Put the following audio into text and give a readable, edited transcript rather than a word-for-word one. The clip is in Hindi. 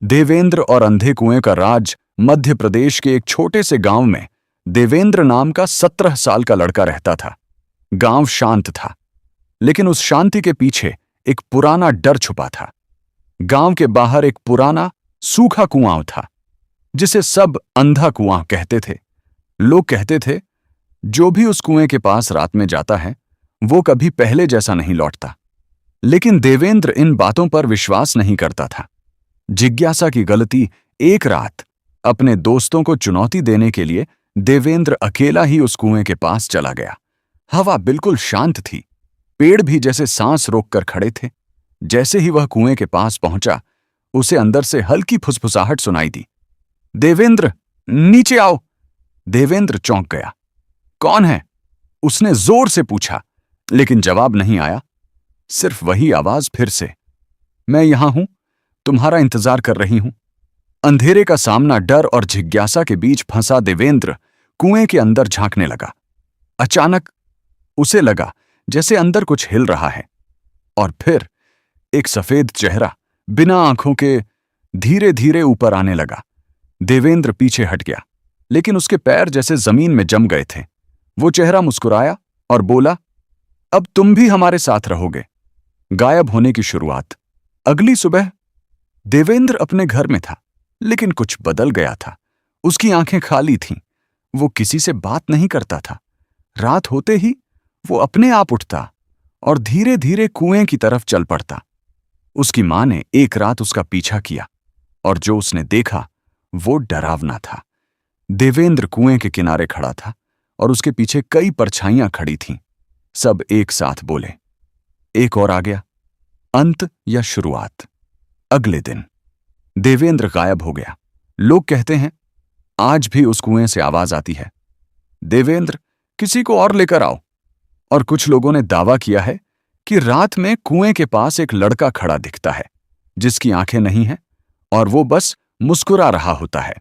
देवेंद्र और अंधे कुएं का राज मध्य प्रदेश के एक छोटे से गांव में देवेंद्र नाम का 17 साल का लड़का रहता था। गांव शांत था, लेकिन उस शांति के पीछे एक पुराना डर छुपा था। गांव के बाहर एक पुराना सूखा कुआं था, जिसे सब अंधा कुआं कहते थे। लोग कहते थे, जो भी उस कुएं के पास रात में जाता है, वो कभी पहले जैसा नहीं लौटता। लेकिन देवेंद्र इन बातों पर विश्वास नहीं करता था। जिज्ञासा की गलती एक रात अपने दोस्तों को चुनौती देने के लिए देवेंद्र अकेला ही उस कुएं के पास चला गया। हवा बिल्कुल शांत थी, पेड़ भी जैसे सांस रोककर खड़े थे। जैसे ही वह कुएं के पास पहुंचा, उसे अंदर से हल्की फुसफुसाहट सुनाई दी। देवेंद्र, नीचे आओ। देवेंद्र चौंक गया। कौन है? उसने जोर से पूछा, लेकिन जवाब नहीं आया। सिर्फ वही आवाज फिर से, मैं यहां हूं, तुम्हारा इंतजार कर रही हूं। अंधेरे का सामना डर और जिज्ञासा के बीच फंसा देवेंद्र कुएं के अंदर झांकने लगा। अचानक उसे लगा जैसे अंदर कुछ हिल रहा है, और फिर एक सफेद चेहरा बिना आंखों के धीरे धीरे ऊपर आने लगा। देवेंद्र पीछे हट गया, लेकिन उसके पैर जैसे जमीन में जम गए थे। वो चेहरा मुस्कुराया और बोला, अब तुम भी हमारे साथ रहोगे। गायब होने की शुरुआत। अगली सुबह देवेंद्र अपने घर में था, लेकिन कुछ बदल गया था। उसकी आंखें खाली थीं। वो किसी से बात नहीं करता था। रात होते ही वो अपने आप उठता और धीरे धीरे कुएं की तरफ चल पड़ता। उसकी मां ने एक रात उसका पीछा किया, और जो उसने देखा वो डरावना था। देवेंद्र कुएं के किनारे खड़ा था, और उसके पीछे कई परछाइयां खड़ी थीं। सब एक साथ बोले, एक और आ गया। अंत या शुरुआत। अगले दिन देवेंद्र गायब हो गया। लोग कहते हैं, आज भी उस कुएं से आवाज आती है, देवेंद्र, किसी को और लेकर आओ। और कुछ लोगों ने दावा किया है कि रात में कुएं के पास एक लड़का खड़ा दिखता है, जिसकी आंखें नहीं हैं और वो बस मुस्कुरा रहा होता है।